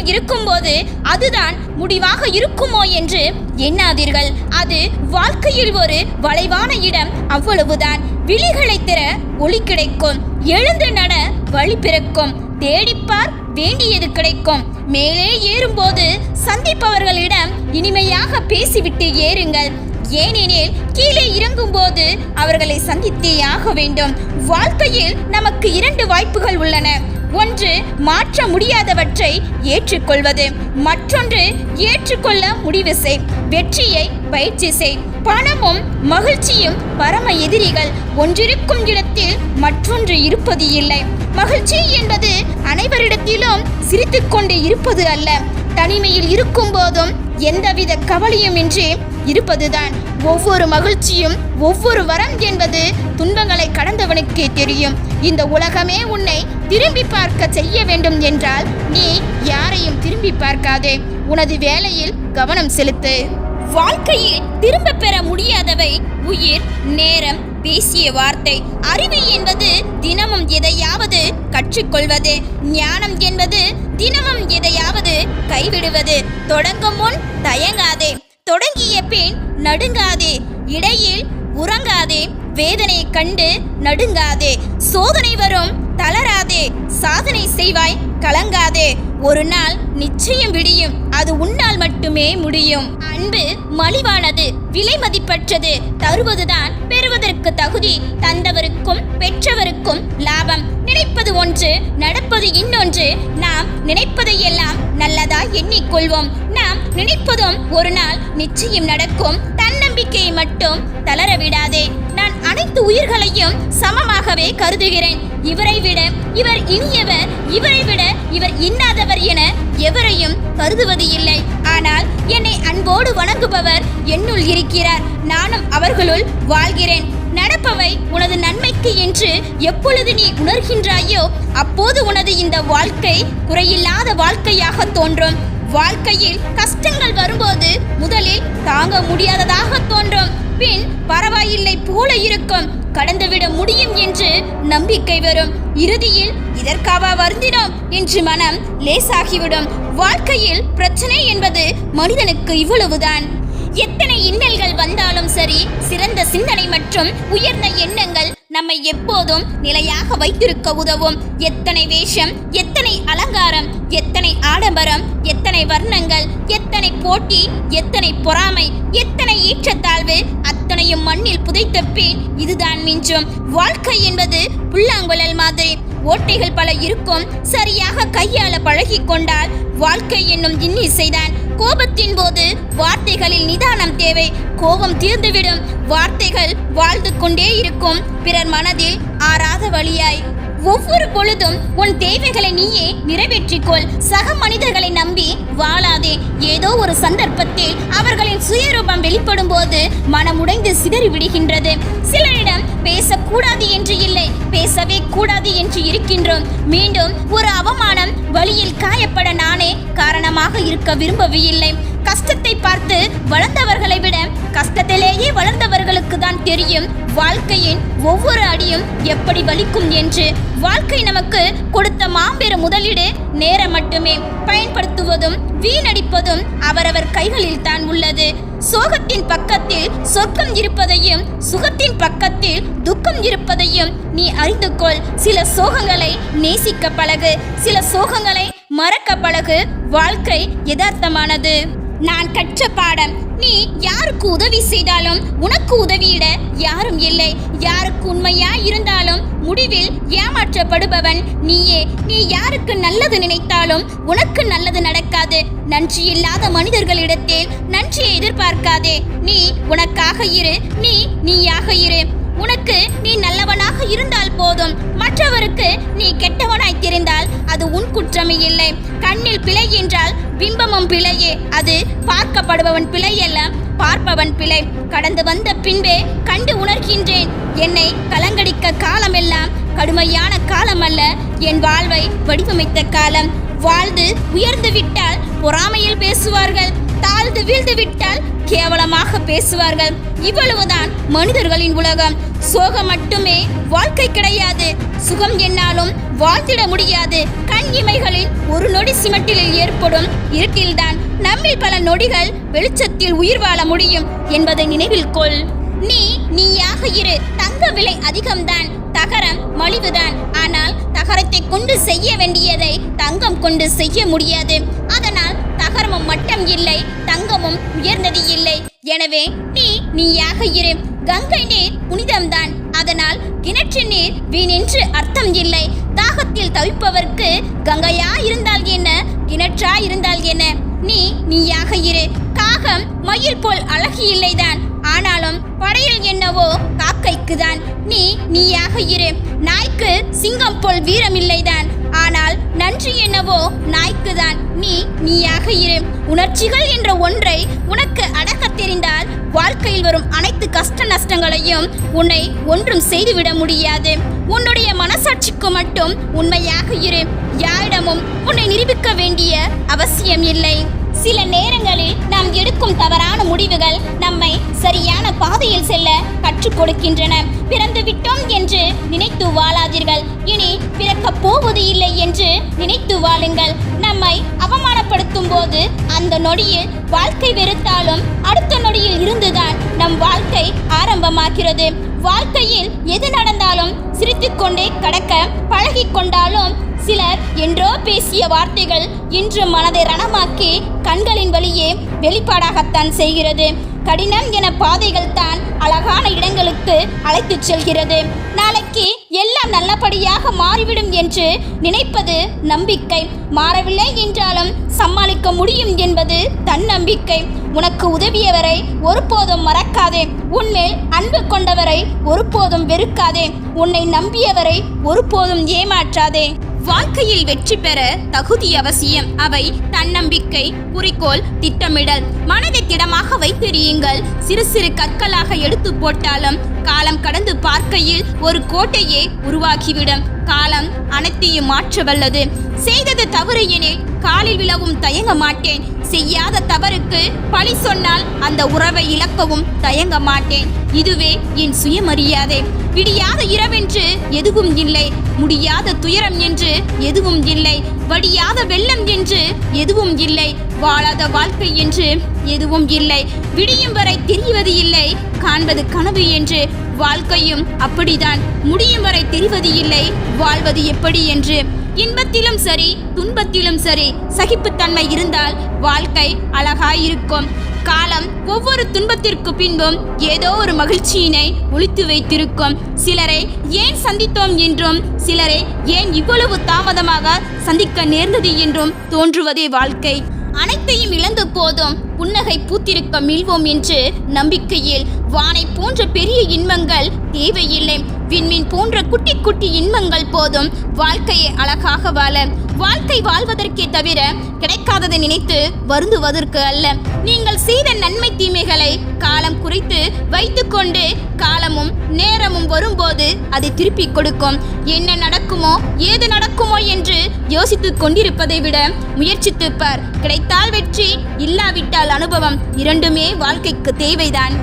நிலையில் இருக்கும்போது அதுதான் முடிவாக இருக்குமோ என்று எண்ணாதீர்கள். அது வாழ்க்கையில் ஒரு வளைவான இடம், அவ்வளவுதான். விழிகளை திற ஒளி கிடைக்கும், எழுந்து நட வழி பிறக்கும், தேடிப்பார் வேண்டியது கிடைக்கும். மேலே ஏறும்போது சந்திப்பவர்களிடம் இனிமையாக பேசிவிட்டு ஏறுங்கள். ஏனெனில் கீழே இறங்கும் போது அவர்களை சந்தித்தே ஆக வேண்டும். வாழ்க்கையில் நமக்கு 2 வாய்ப்புகள் உள்ளன. ஒன்று, மாற்ற முடியாதவற்றை ஏற்றுக்கொள்வது. மற்றொன்று, ஏற்றுக்கொள்ள முடிவு செய். வெற்றியை பயிற்சி செய். பணமும் மகிழ்ச்சியும் பரம எதிரிகள். ஒன்றிருக்கும் இடத்தில் மற்றொன்று இருப்பது இல்லை. மகிழ்ச்சி என்பது அனைவரிடத்திலும் சிரித்துக்கொண்டு இருப்பது அல்ல, தனிமையில் இருக்கும் போதும் எந்தவித கவலையும் இன்றி இருப்பதுதான். ஒவ்வொரு மகிழ்ச்சியும் ஒவ்வொரு வரம் என்பது துன்பங்களை கடந்தவனுக்கே தெரியும். இந்த உலகமே உன்னை திரும்பி பார்க்க செய்ய வேண்டும் என்றால் நீ யாரையும் திரும்பி பார்க்காதே, உனது வேலையில் கவனம் செலுத்து. வாழ்க்கையில் திரும்ப பெற முடியாதவை உயிர், நேரம், பேசிய வார்த்தை. அறிவு என்பது தினமும் எதையாவது கற்றுக்கொள்வது. ஞானம் என்பது தினமும் எதையாவது கைவிடுவது. தொடங்கும் முன் தயங்காதே, தொடங்கிய பின் நடுங்காதே, இடையில் உறங்காதே, வேதனை கண்டு நடுங்காதே. சோதனை வரும் தளராதே, சாதனை செய்வாய் கலங்காதே. ஒரு நாள் நிச்சயம் விடியும், அது உன்னால் மட்டுமே முடியும். அன்பு மலிவானது, விலை மதிப்பற்றது. தருவதுதான் பெறுவதற்கு தகுதி. தந்தவருக்கும் பெற்றவருக்கும் லாபம். நினைப்பது ஒன்று, நடப்பது இன்னொன்று. நாம் நினைப்பதையெல்லாம் நல்லதாய் எண்ணிக்கொள்வோம். நாம் நினைப்பதும் ஒரு நாள் நிச்சயம் நடக்கும். தன்னம்பிக்கையை மட்டும் தளர விடாதே. நான் அனைத்து உயிர்களையும் சமமாகவே கருதுகிறேன். இவரை விட இவர் இனியவர், இவரை விட இவர் இன்னாதவர் என எவரையும் கருதுவது இல்லை. ஆனால் என்னை அன்போடு வணங்குபவர் என்னுள் இருக்கிறார். நானும் அவர்களுள் வாழ்கிறேன். நடப்பவை உனது நன்மைக்கு என்று எப்பொழுது நீ உணர்கின்றாயோ அப்போது உனது இந்த வாழ்க்கை குறையில்லாத வாழ்க்கையாக தோன்றும். வாழ்க்கையில் கஷ்டங்கள் வரும்போது முதலில் தாங்க முடியாததாக தோன்றும், பின் பரவாயில்லை போல இருக்கும், கடந்துவிட முடியும் என்று நம்பிக்கை வரும். இறுதியில் இதற்காவா வருந்தினோம் என்று மனம் லேசாகிவிடும். வாழ்க்கையில் பிரச்சனை என்பது மனிதனுக்கு இவ்வளவுதான். எத்தனை இன்னல்கள் வந்தாலும் சரி, சிறந்த சிந்தனை மற்றும் உயர்ந்த எண்ணங்கள் நம்மை எப்போதும் நிலையாக வைத்திருக்க உதவும். எத்தனை வேஷம், எத்தனை அலங்காரம், எத்தனை ஆடம்பரம், எத்தனை வர்ணங்கள், எத்தனை போட்டி, எத்தனை பொறாமை, எத்தனை ஏற்றத்தாழ்வு, அத்தனையும் மண்ணில் புதைத்த பின் இதுதான் மிஞ்சும். வாழ்க்கை என்பது புல்லாங்குழல் மாதிரி. ஓட்டைகள் பல இருக்கும், சரியாக கையாள பழகி கொண்டால் வாழ்க்கை என்னும் இன்னிசைதான். கோபத்தின் போது வார்த்தைகளில் நிதானம் தேவை. கோபம் தீர்ந்துவிடும், வார்த்தைகள் வாழ்ந்து கொண்டே இருக்கும், பிறர் மனதில் ஆறாத வழியாய். ஒவ்வொரு பொழுதும் உன் தேவைகளை நீயே நிறைவேற்றிக்கொள். சக மனிதர்களை நம்பி வாழாதே. ஏதோ ஒரு சந்தர்ப்பத்தில் அவர்களின் சுயரூபம் வெளிப்படும் போது மனமுடைந்து சிதறி விடுகின்றது. சிலரிடம் பேசக்கூடாது என்று இல்லை, பேசவே கூடாது என்று இருக்கின்றோம். மீண்டும் ஒரு அவமானம், வழியில் காயப்பட நானே காரணமாக இருக்க விரும்பவில்லை. கஷ்டத்தை பார்த்து வளர்ந்தவர்களை விட கஷ்டத்திலேயே வளர்ந்தவர்களுக்கு தான் தெரியும் வாழ்க்கையின் ஒவ்வொரு அடியும் எப்படி வலிக்கும் என்று. வாழ்க்கை நமக்கு கொடுத்த மாபெரும் முதலீடு நேரம் மட்டுமே. பயன்படுத்துவதும் வீணடிப்பதும் அவரவர் கைகளில் தான் உள்ளது. சோகத்தின் பக்கத்தில் சொர்க்கம் இருப்பதையும் சுகத்தின் பக்கத்தில் துக்கம் இருப்பதையும் நீ அறிந்து கொள். சில சோகங்களை நேசிக்க பழகு, சில சோகங்களை மறக்க பழகு. வாழ்க்கை யதார்த்தமானது. நான் கற்ற பாடம், நீ யாருக்கு உதவி செய்தாலும் உனக்கு உதவியிட யாரும் இல்லை. யாருக்கு உண்மையாய் இருந்தாலும் முடிவில் ஏமாற்றப்படுபவன் நீயே. நீ யாருக்கு நல்லது நினைத்தாலும் உனக்கு நல்லது நடக்காது. நன்றி இல்லாத மனிதர்களிடத்தில் நன்றியை எதிர்பார்க்காதே. நீ உனக்காக இரு, நீ நீயாக இரு. உனக்கு நீ நல்லவனாக இருந்தால் போதும். மற்றவருக்கு நீ கெட்டவனாய் தெரிந்தால் அது உன் குற்றமே இல்லை. கண்ணில் பிழை என்றால் பிம்பமும் பிழையே. அது பார்க்கப்படுபவன் பிழை அல்ல, பார்ப்பவன் பிழை. கடந்து வந்த பின்பே கண்டு உணர்கின்றேன், என்னை கலங்கடிக்க காலமெல்லாம் கடுமையான காலம் அல்ல, என் வாழ்வை வடிவமைத்த காலம். வாழ்ந்து உயர்ந்து விட்டால் பொறாமையில் பேசுவார்கள், தாழ்ந்து வீழ்ந்து விட்டால் கேவலமாக பேசுவார்கள். இவ்வளவுதான் மனிதர்களின் உலகம். சோகம் மட்டுமே வாழ்க்கை கிடையாது. சுகம் என்னாலும் வாழ்த்திட முடியாது. கண் இமைகளில் ஒரு நொடி சிமட்டிலில் ஏற்படும் இருட்டில்தான் நம்மில் பல நொடிகள் வெளிச்சத்தில் உயிர் வாழ முடியும் என்பதை நினைவில் கொள். நீயாக இரு. தங்க விலை அதிகம்தான், தகரம் மலிவுதான். ஆனால் தகரத்தை கொண்டு செய்ய வேண்டியதை தங்கம் கொண்டு செய்ய முடியாது. அதனால் தகரமும் மட்டம் இல்லை, தங்கமும் உயர்ந்தது இல்லை. எனவே நீயாக இரு. கங்கை நீர் புனிதம்தான். அதனால் கிணற்று நீர் வீணென்று அர்த்தம் இல்லை. தாகத்தில் தவிப்பவர்க்கு கங்கையா இருந்தால் என்ன, கிணற்றா இருந்தால் என்ன? நீயாக இரு. காகம் மயில் போல் அழகு இல்லைதான், ஆனாலும் படையில் என்னவோ காக்கைக்கு தான். நீயாக இரு. நாய்க்கு சிங்கம் போல் வீரம் இல்லைதான், ஆனால் நன்றி என்னவோ நாய்க்கு தான். நீயாக இரு. உணர்ச்சிகள் என்ற ஒன்றை உனக்கு அடக்க தெரிந்தால் வாழ்க்கையில் வரும் அனைத்து கஷ்ட நஷ்டங்களையும் உன்னை ஒன்றும் செய்துவிட முடியாது. உன்னுடைய மனசாட்சிக்கு மட்டும் உண்மையாக இரு. யாரிடமும் உன்னை நிரூபிக்க வேண்டிய அவசியம் இல்லை. சில நேரங்களில் நாம் எடுக்கும் தவறான முடிவுகள் நம்மை சரியான பாதையில் செல்ல கற்றுக் கொடுக்கின்றன. பிறந்து விட்டோம் என்று நினைத்து வாழாதீர்கள். இனி பிறக்கப் போவது இல்லை என்று நினைத்து வாழுங்கள். நம்மை அவமானப்படுத்தும் போது அந்த நொடியில் வாழ்க்கை வெறுத்தாலும் அடுத்த நொடியில் இருந்துதான் நம் வாழ்க்கை ஆரம்பமாகிறது. வாழ்க்கையில் எது நடந்தாலும் சிரித்துக்கொண்டே கடக்க பழகிக் கொண்டாலும் சிலர் என்றோ பேசிய வார்த்தைகள் இன்று மனதை ரணமாக்கி கண்களின் வழியே வெளிப்பாடாகத்தான் செய்கிறது. கடினம் என பாதைகள் தான் அழகான இடங்களுக்கு அழைத்துச் செல்கிறது. நாளைக்கு எல்லாம் நல்லபடியாக மாறிவிடும் என்று நினைப்பது நம்பிக்கை. மாறவில்லை என்றாலும் சமாளிக்க முடியும் என்பது தன்னம்பிக்கை. உனக்கு உதவியவரை ஒருபோதும் மறக்காதே. உன்மேல் அன்பு கொண்டவரை ஒருபோதும் வெறுக்காதே. உன்னை நம்பியவரை ஒருபோதும் ஏமாற்றாதே. வாழ்க்கையில் வெற்றி பெற தகுதி அவசியம். அவை தன்னம்பிக்கை, குறிக்கோள், திட்டமிடல். மனதை திடமாக வைத்தெறியுங்கள். சிறு சிறு கற்களாக எடுத்து போட்டாலும் காலம் கடந்து பார்க்கையில் ஒரு கோட்டையே உருவாகிவிடும். காலம் அனைத்தையும் மாற்ற வல்லது. செய்தது தவறு எனில் காலில் விழவும் தயங்க மாட்டேன். செய்யாத தவறுக்கு பழி சொன்னால் அந்த உறவை இழக்கவும் தயங்க மாட்டேன். இதுவே என் சுயமரியாதை. விடியாத இரவென்று எதுவும் இல்லை, முடியாத துயரம் என்று எதுவும் இல்லை, வடியாத வெள்ளம் என்று எதுவும் இல்லை, வாழாத வாழ்க்கை என்று எதுவும் இல்லை. விடியும் வரை தெரிவது இல்லை, காண்பது கனவு என்று. வாழ்க்கையும் அப்படிதான். முடியும் வரை தெரிவது இல்லை, வாழ்வது எப்படி என்று. இன்பத்திலும் சரி துன்பத்திலும் சரி சகிப்புத்தன்மை இருந்தால் வாழ்க்கை அழகாயிருக்கும். காலம் ஒவ்வொரு துன்பத்திற்கு பின்பும் ஏதோ ஒரு மகிழ்ச்சியினை ஒளித்து வைத்திருக்கும். சிலரை ஏன் சந்தித்தோம் என்றும் சிலரை ஏன் இவ்வளவு தாமதமாக சந்திக்க நேர்ந்தது என்றும் தோன்றுவதே வாழ்க்கை. அனைத்தையும் இழந்து போதும் புன்னகை பூத்திருக்க மீள்வோம் என்று நம்பிக்கையில். வானை போன்ற பெரிய இன்பங்கள் தேவையில்லை. விண்மீன் போன்ற குட்டி குட்டி இன்பங்கள் போதும் வாழ்க்கையை அழகாக வாழ. வாழ்க்கை வாழ்வதற்கே தவிர கிடைக்காததை நினைத்து வருந்துவதற்கு அல்ல. நீங்கள் செய்த நன்மை தீமைகளை காலம் குறித்து வைத்துக்கொண்டு காலமும் நேரமும் வரும்போது அதை திருப்பிக் கொடுக்கும். என்ன நடக்குமோ ஏது நடக்குமோ என்று யோசித்துக் கொண்டிருப்பதை விட முயற்சித்துப் பார். கிடைத்தால் வெற்றி, இல்லாவிட்டால் அனுபவம். இரண்டுமே வாழ்க்கைக்கு தேவைதான்.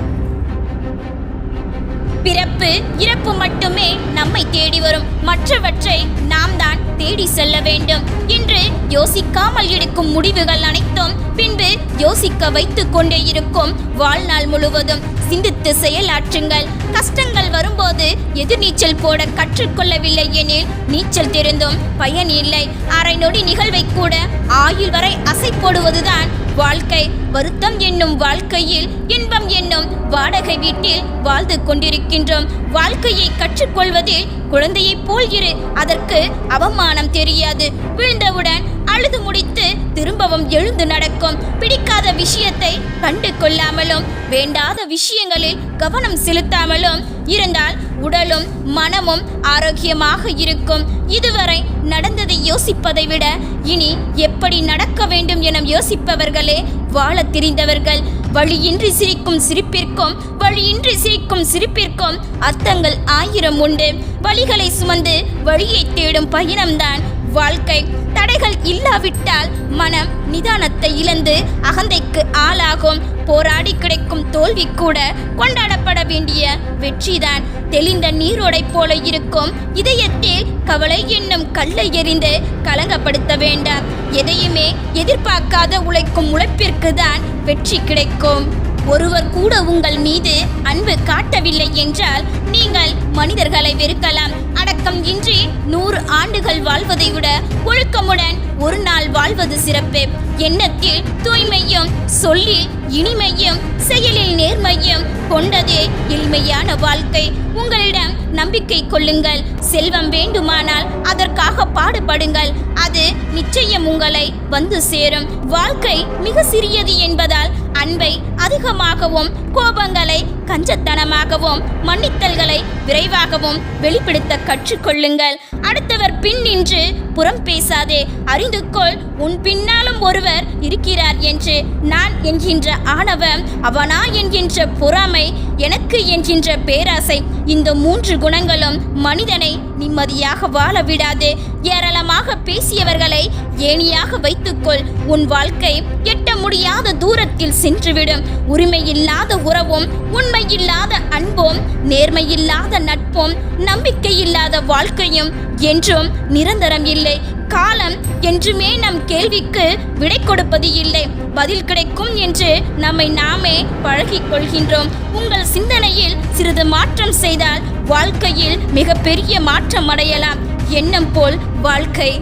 பிறப்பு இறப்பு மட்டுமே நம்மை தேடி வரும். மற்றவற்றை நாம் தான் தேடி செல்ல வேண்டும். இன்று யோசிக்காமல் எடுக்கும் முடிவுகள் அனைத்தும் பின்பு யோசிக்க வைத்துக் கொண்டே இருக்கும் வாழ்நாள் முழுவதும். சிந்தித்து செயலாற்றுங்கள். கஷ்டங்கள் வரும்போது எதிர்நீச்சல் போட கற்றுக்கொள்ளவில்லை எனில் நீச்சல் தெரிந்தும் பயன் இல்லை. அரை நொடி நிகழ்வை கூட ஆயுள் வரை அசை போடுவதுதான் வாழ்க்கை. வருத்தம் என்னும் வாழ்க்கையில் இன்பம் என்னும் வாடகை வீட்டில் வாழ்ந்து கொண்டிருக்கின்றோம். வாழ்க்கையை கற்றுக்கொள்வதில் குழந்தையைப் போல் இரு. அதற்கு அவமானம் தெரியாது. விழுந்தவுடன் அழுது முடித்து திரும்பவும் எழுந்து நடக்கும். பிடிக்காத விஷயத்தை கண்டு கொள்ளாமலும் வேண்டாத விஷயங்களில் கவனம் செலுத்தாமலும் இருந்தால் உடலும் மனமும் ஆரோக்கியமாக இருக்கும். இதுவரை நடந்ததை யோசிப்பதை விட இனி எப்படி நடக்க வேண்டும் என யோசிப்பவர்களே வாழ தெரிந்தவர்கள். வழியின்றி சிரிக்கும் சிரிப்பிற்கும் வழியின்றி சிரிக்கும் சிரிப்பிற்கும் அர்த்தங்கள் 1000 உண்டு. வழிகளை சுமந்து வழியை தேடும் பயணம்தான் வாழ்க்கை. தடைகள் இல்லாவிட்டால் மனம் நிதானத்தை இழந்து அகந்தைக்கு ஆளாகும். போராடி கிடைக்கும் தோல்வி கூட கொண்டாடப்பட வேண்டிய வெற்றிதான். தெளிந்த நீரோடை போல இருக்கும் இதயத்தில் கவலை என்னும் கல்லை எறிந்து கலங்கப்படுத்த வேண்டாம். எதையுமே எதிர்பார்க்காத உழைக்கும் உழைப்பிற்கு தான் வெற்றி கிடைக்கும். ஒருவர் கூட உங்கள் மீது அன்பு காட்டவில்லை என்றால் நீங்கள் மனிதர்களை வெறுக்கலாம். அடக்கம் இன்றி 100 ஆண்டுகள் வாழ்வதை விட ஒழுக்கமுடன் ஒரு நாள் வாழ்வது சிறப்பு. எண்ணத்தில் தூய்மையும், சொல்லில் இனிமையும், செயலில் நேர்மையும் கொண்டதே எளிமையான வாழ்க்கை. உங்களிடம் நம்பிக்கை கொள்ளுங்கள். செல்வம் வேண்டுமானால் அதற்காக பாடுபடுங்கள். அது நிச்சயம் உங்களை வந்து சேரும். வாழ்க்கை மிக சிறியது என்பதால் அன்பை அதிகமாகவும், கோபங்களை கஞ்சத்தனமாகவும், மன்னித்தல்களை விரைவாகவும் வெளிப்படுத்த கற்றுக்கொள்ளுங்கள். அடுத்தவர் பின் நின்று புறம் பேசாதே. அறிந்து கொள், உன் பின்னாலும் ஒருவர் இருக்கிறார் என்று. நான் என்கின்ற ஆணவம், அவனா என்கின்ற பொறாமை, எனக்கு என்கின்ற பேராசை, இந்த 3 குணங்களும் மனிதனை நிம்மதியாக வாழ விடாது. ஏராளமாக பேசியவர்களை ஏணியாக வைத்துக்கொள். உன் வாழ்க்கை எட்ட முடியாத தூரத்தில் சென்றுவிடும். உரிமையில்லாத உறவும், உண்மையில்லாத அன்பும், நேர்மையில்லாத நட்பும், நம்பிக்கையில்லாத வாழ்க்கையும் என்றும் நிரந்தரம் இல்லை. காலம் என்றுமே நம் கேள்விக்கு விடை கொடுப்பது இல்லை, பதில் கிடைக்கும் என்று நம்மை நாமே பழகிக் கொள்கின்றோம். உங்கள் சிந்தனையில் சிறிது மாற்றம் செய்தால் வாழ்க்கையில் மிகப்பெரிய மாற்றம் அடையலாம். எண்ணம் போல் வாழ்க்கை.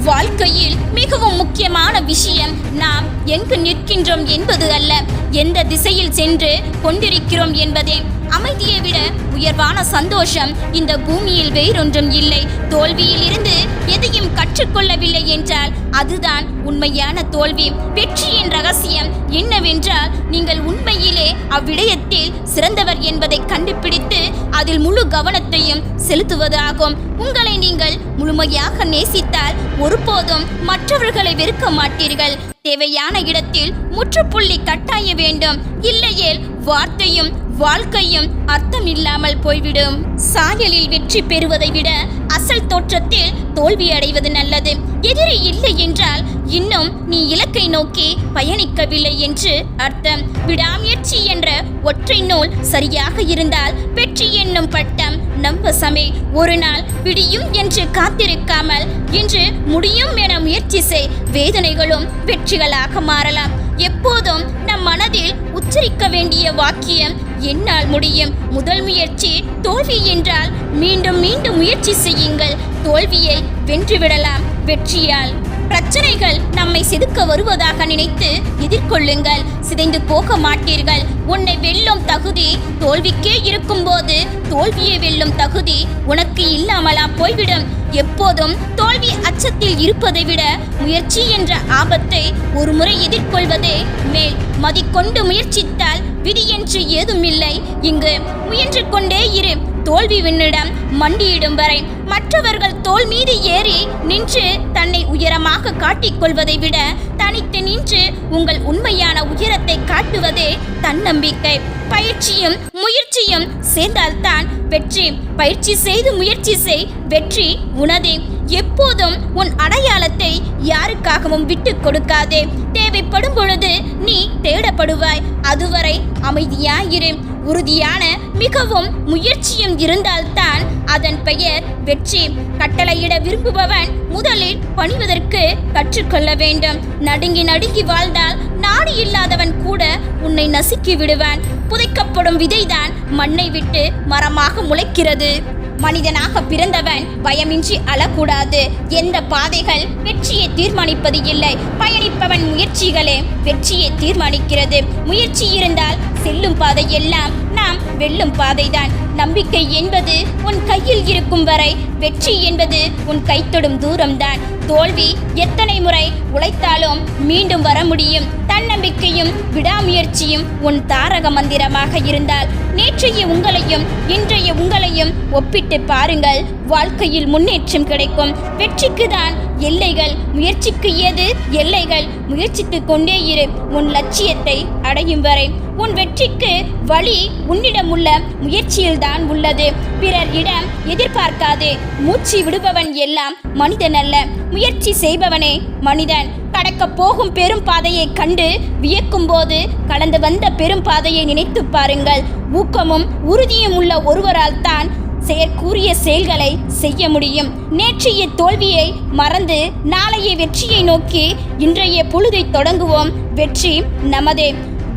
வாழ்க்கையில் மிகவும் முக்கியமான விஷயம் நாம் எங்கு நிற்கின்றோம் என்பது அல்ல, எந்த திசையில் சென்று கொண்டிருக்கிறோம் என்பதே. அமைதியை விட உயர்வான சந்தோஷம் இந்த பூமியில் வேறொன்றும் இல்லை. தோல்வியில் இருந்து எதையும் கற்றுக்கொள்ளவில்லை என்றால் அதுதான் உண்மையான தோல்வி. வெற்றியின் ரகசியம் என்னவென்றால், நீங்கள் உண்மையிலே அவ்விடயத்தில் சிறந்தவர் என்பதை கண்டுபிடித்து அதில் முழு கவனத்தையும் செலுத்துவதாகும். உங்களை நீங்கள் முழுமையாக நேசித்தால் ஒருபோதும் மற்றவர்களை வெறுக்க மாட்டீர்கள். தேவையான இடத்தில் முற்றுப்புள்ளி கட்டாய வேண்டும். இல்லையேல் வார்த்தையும் வாழ்க்கையும் அர்த்தம் இல்லாமல் போய்விடும். சாயலில் வெற்றி பெறுவதை விட அசல் தோற்றத்தில் தோல்வி அடைவது நல்லது. எதிரி இல்லை என்றால் இன்னும் நீ இலக்கை நோக்கி பயணிக்கவில்லை என்று அர்த்தம். விடாமுயற்சி என்ற ஒற்றை நூல் சரியாக இருந்தால் வெற்றி என்னும் பட்டம் நம்பசமே. ஒரு நாள் விடியும் என்று காத்திருக்காமல் இன்று முடியும் என முயற்சி செய். வேதனைகளும் வெற்றிகளாக மாறலாம். எப்போதும் நம் மனதில் உச்சரிக்க வேண்டிய வாக்கியம் என்னால் முடியும். முதல் முயற்சி தோல்வி என்றால் மீண்டும் மீண்டும் முயற்சி செய்யுங்கள். தோல்வியை வென்றுவிடலாம் வெற்றியால். பிரச்சனைகள் நம்மை செதுக்க வருவதாக நினைத்து எதிர்கொள்ளுங்கள். சிதைந்து போக மாட்டீர்கள். உன்னை வெல்லும் தகுதி தோல்விக்கே இருக்கும்போது தோல்வியை வெல்லும் தகுதி உனக்கு இல்லாமலா போய்விடும். எப்போதும் தோல்வி அச்சத்தில் இருப்பதை விட முயற்சி என்ற ஆபத்தை ஒரு முறை எதிர்கொள்வதே மேல். மதிக்கொண்டு முயற்சித்தால் விதி என்று ஏதும் இல்லை. இங்கு முயன்று கொண்டே இரு. தோல்வி விண்ணிடம் மண்டியிடும் வரை. மற்றவர்கள் தோல் மீது ஏறி நின்று தன்னை உயரமாக காட்டிக்கொள்வதை விட தனித்து நின்று உங்கள் உண்மையான உயரத்தை காட்டுவதே தன்னம்பிக்கை. பயிற்சியும் முயற்சியும் சேர்ந்தால்தான் வெற்றி. பயிற்சி செய்து முயற்சி செய், வெற்றி உனதே. எப்போதும் உன் அடையாளத்தை யாருக்காகவும் விட்டு கொடுக்காதே. தேவைப்படும் பொழுது நீ தேடப்படுவாய். அதுவரை அமைதியாயிரு. உறுதியான மிகவும் முயற்சியும் இருந்தால்தான் அதன் பெயர் வெற்றி. கட்டளையிட விரும்புபவன் முதலில் பணிவதற்கு கற்றுக்கொள்ள வேண்டும். நடுங்கி நடுங்கி வாழ்ந்தால் நாடு இல்லாதவன் கூட உன்னை நசுக்கி விடுவான். புதைக்கப்படும் விதைதான் மண்ணை விட்டு மரமாக முளைக்கிறது. மனிதனாக பிறந்தவன் பயமின்றி அழக்கூடாது. எந்த பாதைகள் வெற்றியை தீர்மானிப்பது இல்லை, பயணிப்பவன் முயற்சிகளே வெற்றியை தீர்மானிக்கிறது. முயற்சி இருந்தால் செல்லும் பாதை எல்லாம் நாம் வெல்லும் பாதைதான். நம்பிக்கை என்பது உன் கையில் இருக்கும் வரை வெற்றி என்பது உன் கைத்தொடும் தூரம்தான். தோல்வி எத்தனை முறை உழைத்தாலும் மீண்டும் வர முடியும். தன்னம்பிக்கையும் விடாமுயற்சியும் உன் தாரக மந்திரமாக இருந்தால் நேற்றைய உங்களையும் இன்றைய உங்களையும் ஒப்பிட்டு பாருங்கள். வாழ்க்கையில் முன்னேற்றம் கிடைக்கும். வெற்றிக்கு தான் எல்லைகள், முயற்சிக்கு ஏது எல்லைகள்? முயற்சித்து கொண்டே இரு உன் லட்சியத்தை அடையும் வரை. உன் வெற்றிக்கு வழி உன்னிடம் உள்ள முயற்சியில்தான் உள்ளது. பிறர் இடம் எதிர்பார்க்காதே. மூச்சு விடுபவன் எல்லாம் மனிதன் அல்ல, முயற்சி செய்பவனே மனிதன். கடக்க போகும் பெரும் பாதையை கண்டு வியக்கும் போது கடந்து வந்த பெரும் பாதையை நினைத்து பாருங்கள். ஊக்கமும் உறுதியும் உள்ள ஒருவரால் தான் செயற்கூறிய செயல்களை செய்ய முடியும். நேற்றைய தோல்வியை மறந்து நாளைய வெற்றியை நோக்கி இன்றைய பொழுதை தொடங்குவோம். வெற்றி நமதே.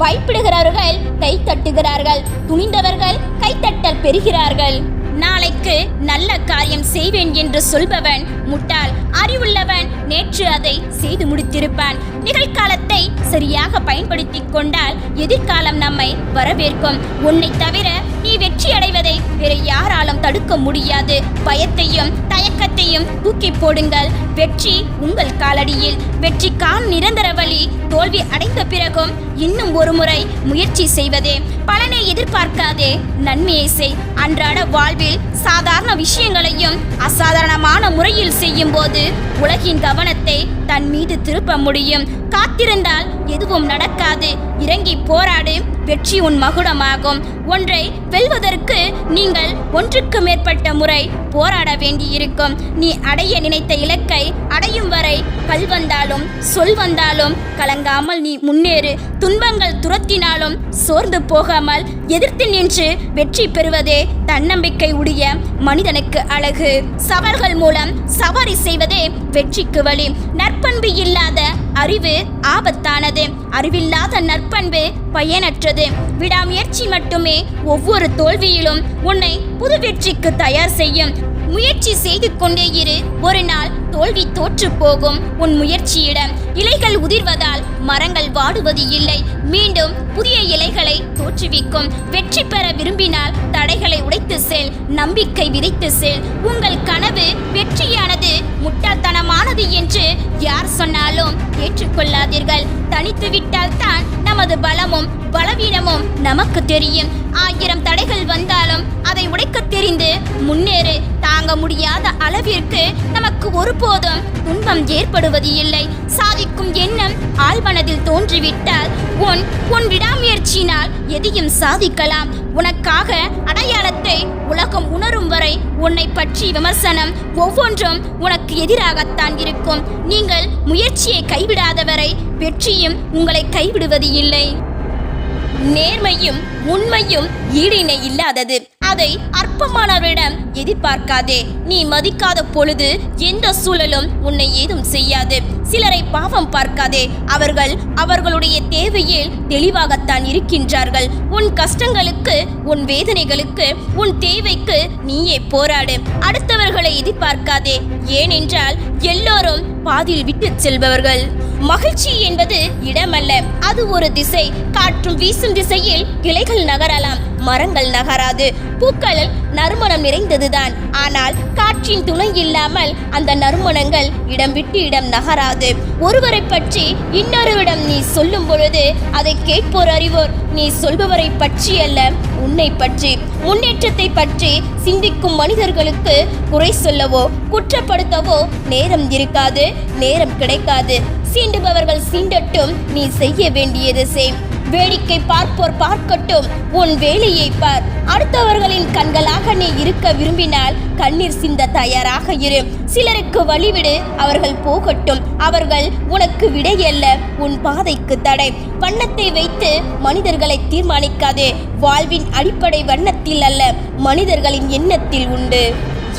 பயப்படுகிறவர்கள் கை தட்டுகிறார்கள், துணிந்தவர்கள் கைத்தட்டல் பெறுகிறார்கள். நாளைக்கு நல்ல காரியம் செய்வேன் என்று சொல்பவன் முட்டாள். அறிவுள்ளவன் நேற்று அதை செய்து முடித்திருப்பான். நிகழ்காலத்தை சரியாக பயன்படுத்தி கொண்டால் எதிர்காலம் நம்மை வரவேற்கும். உன்னை தவிர நீ வெற்றி அடைவதை வேறு யாராலும் தடுக்க முடியாது. பயத்தையும் தயக்கத்தையும் தூக்கி போடுங்கள். வெற்றி உங்கள் காலடியில். வெற்றிக்கான நிரந்தர வழி தோல்வி அடைந்த பிறகும் இன்னும் ஒரு முறை முயற்சி செய்வதே. பலனை எதிர்பார்க்காதே, நன்மையை செய். அன்றாட வாழ்வில் சாதாரண விஷயங்களையும் அசாதாரணமான முறையில் செய்யும் போது உலகின் கவனத்தை தன் மீது திருப்ப முடியும். காத்திருந்தால் எதுவும் நடக்காது. இறங்கி போராடு, வெற்றி உன் மகுடமாகும். ஒன்றை வெல்வதற்கு நீங்கள் ஒன்றுக்கு மேற்பட்ட முறை போராட வேண்டியிருக்கும். நீ அடைய நினைத்த இலக்கை அடையும் வரை கல் வந்தாலும் சொல் வந்தாலும் கலங்காமல் நீ முன்னேறு. துன்பங்கள் துரத்தினாலும் சோர்ந்து போகாமல் எதிர்த்து நின்று வெற்றி பெறுவதே தன்னம்பிக்கை உடைய மனிதனுக்கு அழகு. சவால்கள் மூலம் சவாரி செய்வதே வெற்றிக்கு வழி. நற்பண்பு இல்லாத அறிவு ஆபத்தானது. அறிவில்லாத நற்பண்பு பயனற்றது. விடாமுயற்சி மட்டுமே ஒவ்வொரு தோல்வியிலும் உன்னை புது வெற்றிக்கு தயார் செய்யும். முயற்சி செய்து கொண்டே இரு. ஒரு நாள் தோல்வி தோற்று போகும். உன் முயற்சியிடம் இலைகள் உதிர்வதால் மரங்கள் வாடுவது இல்லை, மீண்டும் புதிய இலைகளை தோற்றுவிக்கும். வெற்றி பெற விரும்பினால் தடைகளை உடைத்து செல், நம்பிக்கை விதைத்து செல். உங்கள் கனவு வெற்றியானது முட்டாள்தனமானது என்று யார் சொன்னாலும் ஏற்றுக்கொள்ளாதீர்கள். தனித்து விட்டால் தான் நமது பலமும் பலவீனமும் நமக்கு தெரியும். 1000 தடைகள் வந்தாலும் அதை உடைக்க தெரிந்து முன்னேறு. தாங்க முடியாத அளவிற்கு நமக்கு ஒருபோதும் துன்பம் ஏற்படுவது இல்லை. சாதிக்கும் எண்ணம் ஆழ்மனதில் தோன்றிவிட்டால் உன் விடாமுயற்சியினால் எதையும் சாதிக்கலாம். உனக்காக அடையாளத்தை உலகம் உணரும் வரை உன்னை பற்றி விமர்சனம் ஒவ்வொன்றும் உனக்கு எதிராகத்தான் இருக்கும். நீங்கள் முயற்சியை கைவிடாதவரை வெற்றியும் உங்களை கைவிடுவது இல்லை. நேர்மையும் உண்மையும் ஈடிணை இல்லாதது. அதை அற்பமானவரிடம் எதிர்பார்க்காதே. நீ மதிக்காத பொழுது எந்த சூழலும் உன்னை ஏதும் செய்யாது. சிலரை பாவம் பார்க்காதே. அவர்கள் அவர்களுடைய தேவையில் தெளிவாகத்தான் இருக்கின்றார்கள். உன் கஷ்டங்களுக்கு, உன் வேதனைகளுக்கு, உன் தேவைக்கு நீயே போராடு. அடுத்தவர்களை எதிர்பார்க்காதே. ஏனென்றால் எல்லோரும் பாதியில் விட்டு செல்பவர்கள். மகிழ்ச்சி என்பது இடமல்ல, அது ஒரு திசை. காற்றும் வீசும் திசையில் கிளைகள் நகரலாம், மரங்கள் நகராது. பூக்கள் நறுமணம் நிறைந்ததுதான், ஆனால் காற்றின் துணை இல்லாமல் அந்த நறுமணங்கள் இடம் விட்டு இடம் நகராது. ஒருவரை பற்றி இன்னொருவிடம் நீ சொல்லும் பொழுது அதை கேட்போர் அறிவோர். நீ சொல்பவரை பற்றி அல்ல, உன்னை பற்றி. முன்னேற்றத்தை பற்றி சிந்திக்கும் மனிதர்களுக்கு குறை சொல்லவோ குற்றப்படுத்தவோ நேரம் இருக்காது, நேரம் கிடைக்காது. சீண்டுபவர்கள் சீண்டட்டும், நீ செய்ய வேண்டியது செய். வேடிக்கை பார்ப்போர் பார்க்கட்டும், உன் வேலையை பார். அடுத்தவர்களின் கண்களாக நீ இருக்க விரும்பினால் கண்ணீர் சிந்த தயாராக இரு. சிலருக்கு வழிவிடு, அவர்கள் போகட்டும். அவர்கள் உனக்கு விடையல்ல, உன் பாதைக்கு தடை. வண்ணத்தை வைத்து மனிதர்களை தீர்மானிக்காதே. வாழ்வின் அடிப்படை வண்ணத்தில் அல்ல, மனிதர்களின் எண்ணத்தில் உண்டு.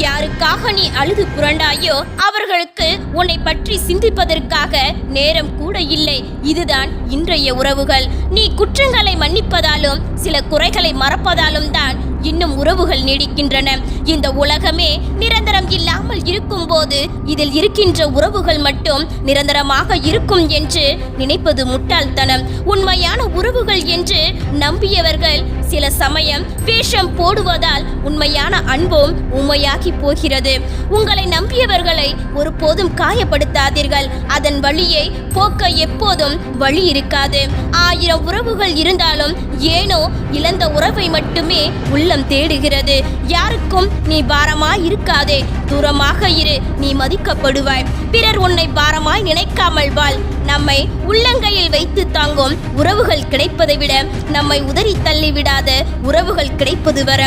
யாருக்காக நீ அழுது புரண்டாயோ அவர்களுக்கு உன்னை பற்றி சிந்திப்பதற்காக நேரம் கூட இல்லை. இதுதான் இன்றைய உறவுகள். நீ குற்றங்களை மன்னிப்பதாலும் சில குறைகளை மறப்பதாலும் தான் இன்னும் உறவுகள் நீடிக்கின்றன. இந்த உலகமே நிரந்தரம் இல்லாமல் இருக்கும் போது இதில் இருக்கின்ற உறவுகள் மட்டும் நிரந்தரமாக இருக்கும் என்று நினைப்பது முட்டாள்தனம். உண்மையான உறவுகள் என்று நம்பியவர்கள் சில சமயம் வேஷம் போடுவதால் உண்மையான அன்பும் உண்மையாகி போகிறது. உங்களை நம்பியவர்களை ஒருபோதும் காயப்படுத்தாதீர்கள். அதன் வழியை போக்க எப்போதும் வழி இருக்காது. 1000 உறவுகள் இருந்தாலும் ஏனோ இழந்த உறவை மட்டுமே உள்ளம் தேடுகிறது. யாருக்கும் நீ பாரமாய் இருக்காதே, தூரமாக இரு, நீ மதிக்கப்படுவாய். பிறர் உன்னை பாரமாய் நினைக்காமல் வாழ். நம்மை உள்ளங்கையில் வைத்து தாங்கும் உறவுகள் கிடைப்பதை விட நம்மை உதறி தள்ளிவிடாத உறவுகள் கிடைப்பது வர.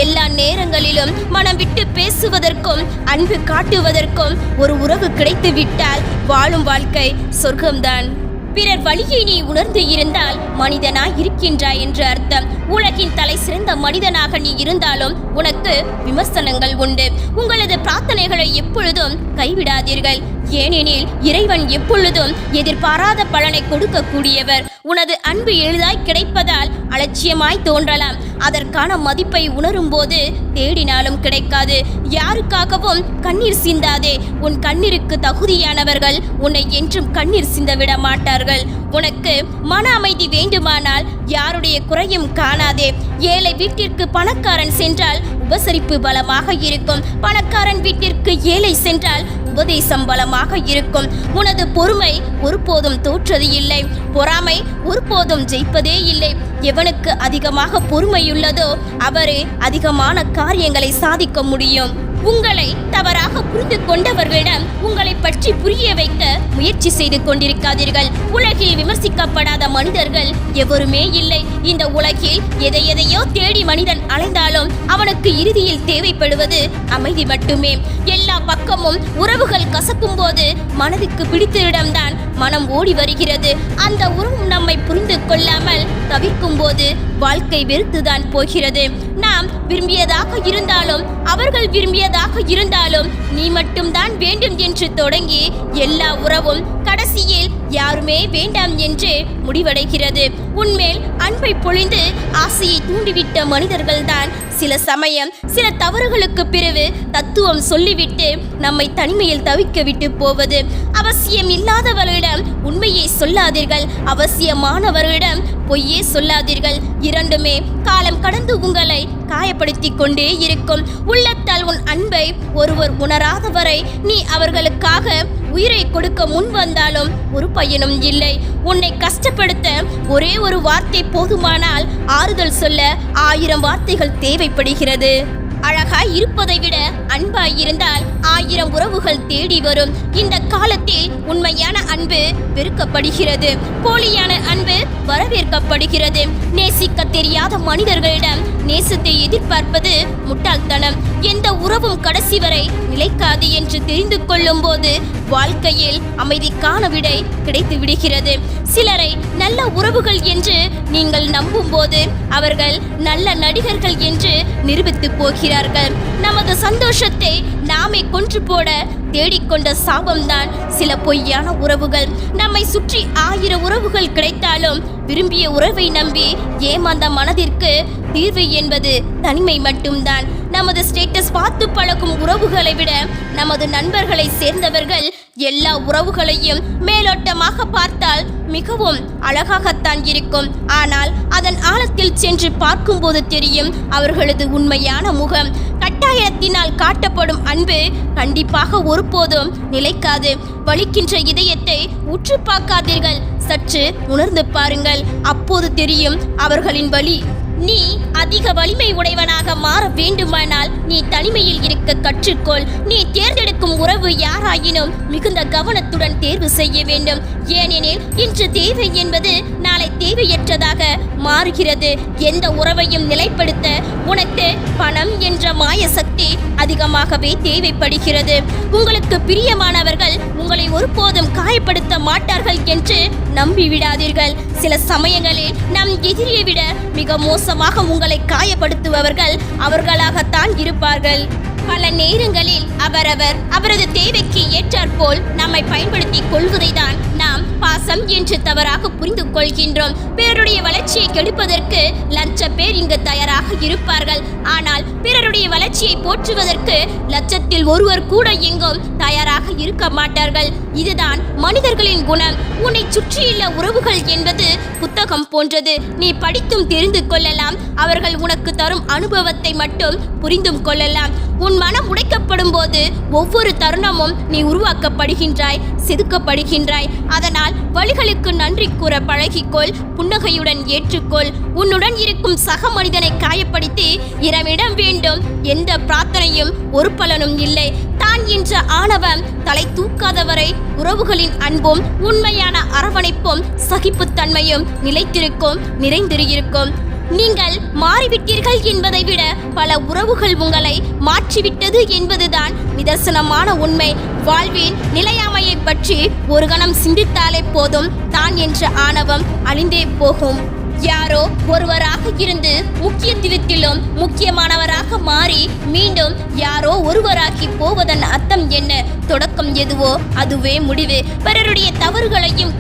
எல்லா நேரங்களிலும் மனம் விட்டு பேசுவதற்கும் அன்பு காட்டுவதற்கும் ஒரு உறவு கிடைத்து விட்டால் வாழும் வாழ்க்கை சொர்க்கம்தான். பிறர் வழியை நீ உணர்ந்து இருந்தால் மனிதனாய் இருக்கின்றாய் என்று அர்த்தம். உலகின் தலை சிறந்த மனிதனாக நீ இருந்தாலும் உனக்கு விமர்சனங்கள் உண்டு. உங்களது பிரார்த்தனைகளை எப்பொழுதும் கைவிடாதீர்கள். ஏனெனில் இறைவன் எப்பொழுதும் எதிர்பாராத பலனை கொடுக்கக்கூடியவர். உனது அன்பு எளிதாய் கிடைப்பதால் அலட்சியமாய் தோன்றலாம். அதற்கான மதிப்பை உணரும் போது தேடினாலும் கிடைக்காது. யாருக்காகவும் கண்ணீர் சிந்தாதே. உன் கண்ணீருக்கு தகுதியானவர்கள் உன்னை என்றும் கண்ணீர் சிந்த விட மாட்டார்கள். உனக்கு மன அமைதி வேண்டுமானால் யாருடைய குறையும் காணாதே. ஏழை வீட்டிற்கு பணக்காரன் சென்றால் உபசரிப்பு பலமாக இருக்கும். பணக்காரன் வீட்டிற்கு ஏழை சென்றால் உபதேசம் பலமாக இருக்கும். உனது பொறுமை ஒருபோதும் தோற்றது இல்லை. பொறாமை ஒருபோதும் ஜெயிப்பதே இல்லை. எவனுக்கு அதிகமாக பொறுமையுள்ளதோ அவரே அதிகமான காரியங்களை சாதிக்க முடியும். உங்களை தவறாக புரிந்து கொண்டவர்களிடம் உங்களை பற்றி புரிய வைக்க முயற்சி செய்து கொண்டிருக்காதீர்கள். உலகில் விமர்சிக்கப்படாத மனிதர்கள் எவருமே இல்லை. இந்த உலகில் எதையோ தேடி மனிதன் அலைந்தாலும் அவனுக்கு இறுதியில் தேவைப்படுவது அமைதி மட்டுமே. எல்லா பக்கமும் உறவுகள் கசக்கும் போது மனதுக்கு பிடித்த இடம்தான் மனம் ஓடி வருகிறது. அந்த உறவு நம்மை புரிந்து கொள்ளாமல் தவிர்க்கும் போது வாழ்க்கை வெறுத்துதான் போகிறது. நாம் விரும்பியதாக இருந்தாலும் அவர்கள் விரும்பியதாக இருந்தாலும் நீ மட்டும்தான் வேண்டும் என்று தொடங்கி எல்லா உறவும் கடைசியில் யாருமே வேண்டாம் என்று முடிவடைகிறது. உன்மேல் அன்பை பொழிந்து ஆசையை தூண்டிவிட்ட மனிதர்கள்தான் சில சமயம் சில தவறுகளுக்கு பிறகு தத்துவம் சொல்லிவிட்டு நம்மை தனிமையில் தவிக்க விட்டு போவது. அவசியம் இல்லாதவர்களிடம் உண்மையை சொல்லாதீர்கள். அவசியமானவர்களிடம் பொய்யே சொல்லாதீர்கள். இரண்டுமே காலம் கடந்து உங்களை காயப்படுத்தி கொண்டே இருக்கும். உள்ளத்தால் உன் அன்பை ஒருவர் உணராதவரை நீ அவர்களுக்காக உயிரை கொடுக்க முன் வந்தாலும் ஒரு பயனும் இல்லை. உன்னை கஷ்டப்படுத்த ஒரே ஒரு வார்த்தை போதுமானால் ஆறுதல் சொல்ல 1000 வார்த்தைகள் தேவைப்படுகிறது. அழகாய் இருப்பதை விட அன்பாய் இருந்தால் 1000 உறவுகள் தேடி வரும். இந்த காலத்தில் உண்மையான அன்பு வெறுக்கப்படுகிறது. போலியான அன்பு வரவேற்கப்படுகிறது. நேசிக்க தெரியாத மனிதர்களிடம் நேசத்தை எதிர்பார்ப்பது முட்டாள்தனம். எந்த உறவும் கடைசி வரை நிலைக்காது என்று தெரிந்து கொள்ளும் போது வாழ்க்கையில் அமைதிக்கான விடை கிடைத்து விடுகிறது. சிலரை நல்ல உறவுகள் என்று நீங்கள் நம்பும் போது அவர்கள் நல்ல நடிகர்கள் என்று நிரூபித்து போகிறார்கள். நமது சந்தோஷத்தை நாமே கொன்று போட தேடிக்கொண்ட சாபம்தான் சில பொய்யான உறவுகள். நம்மை சுற்றி 1000 உறவுகள் கிடைத்தாலும் விரும்பிய உறவை நம்பி ஏமாந்த மனதிற்கு தீர்வு என்பது தனிமை மட்டும்தான். நமது ஸ்டேட்டஸ் பார்த்து பழகும் உறவுகளை விட நமது நண்பர்களை சேர்ந்தவர்கள் எல்லா உறவுகளையும் மேலோட்டமாக பார்த்தால் மிகவும் அழகாகத்தான் இருக்கும். ஆனால் அதன் ஆழத்தில் சென்று பார்க்கும்போது தெரியும் அவர்களது உண்மையான முகம். கட்டாயத்தினால் காட்டப்படும் அன்பு கண்டிப்பாக ஒருபோதும் நிலைக்காது. வலிக்கின்ற இதயத்தை உற்று பார்க்காதீர்கள், சற்று உணர்ந்து பாருங்கள். அப்போது தெரியும் அவர்களின் வலி. நீ அதிக வலிமை உடையவனாக மாற வேண்டுமானால் நீ தனிமையில் இருக்க கற்றுக்கொள். நீ தேர்ந்தெடுக்கும் உறவு யாராயினும் மிகுந்த கவனத்துடன் தேர்வு செய்ய வேண்டும். ஏனெனில் இன்று தேவை என்பது நாளை தேவையற்றதாக மாறுகிறது. எந்த உறவையும் நிலைப்படுத்த உனக்கு பணம் என்ற மாய சக்தி அதிகமாகவே தேவைப்படுகிறது. உங்களுக்கு பிரியமானவர்கள் உங்களை ஒருபோதும் காயப்படுத்த மாட்டார்கள் என்று நம்பிவிடாதீர்கள். சில சமயங்களில் நம் எதிரியை விட மிக மோசமாக உங்களை காயப்படுத்துபவர்கள் அவர்களாகத்தான் இருப்பார்கள். பல நேரங்களில் அவரது தேவைக்கு ஏற்றாற்போல் நம்மை பயன்படுத்தி கொள்வதை தான் நாம் பாசம் என்று தவறாக புரிந்து கொள்கின்றோம். பிறருடைய வளர்ச்சியை கெடுப்பதற்கு லட்சம் பேர் இங்கு தயாராக இருப்பார்கள். ஆனால் பிறருடைய வளர்ச்சியை போற்றுவதற்கு லட்சத்தில் ஒருவர் கூட எங்கும் தயாராக இருக்க மாட்டார்கள். இதுதான் மனிதர்களின் குணம். உன்னை சுற்றியுள்ள உறவுகள் என்பது புத்தகம் போன்றது. நீ படித்தும் தெரிந்து கொள்ளலாம். அவர்கள் உனக்கு தரும் அனுபவத்தை மட்டும் புரிந்தும் கொள்ளலாம். உன் மனம் உடைக்கப்படும் போது ஒவ்வொரு தருணமும் நீ உருவாக்கப்படுகின்றாய், செதுக்கப்படுகின்றாய். அதனால் வழிகளுக்கு நன்றி கூற பழகிக்கொள், புன்னகையுடன் ஏற்றுக்கொள். உன்னுடன் இருக்கும் சக மனிதனை காயப்படுத்தி இரவிடம் வேண்டும் எந்த பிரார்த்தனையும் ஒரு பலனும் இல்லை. தான் என்ற ஆணவம் தலை தூக்காதவரை உறவுகளின் அன்பும் உண்மையான அரவணைப்பும் சகிப்புத்தன்மையும் நிலைத்திருக்கும், நிறைந்திருக்கும். நீங்கள் மாறிவிட்டீர்கள் என்பதை விட பல உறவுகள் உங்களை மாற்றிவிட்டது என்பதுதான் நிதர்சனமான உண்மை. வாழ்வின் நிலையாமையை பற்றி ஒரு கணம் சிந்தித்தாலே போதும், தான் என்ற ஆணவம் அழிந்தே போகும். யாரோ ஒருவராக இருந்து முக்கியத்துவத்திலும் முக்கியமானவராக மாறி மீண்டும் யாரோ ஒருவராகி போவதன் அர்த்தம் என்ன? தொடக்கம் எதுவோ அதுவே முடிவு. பிறருடைய தவறுகளையும்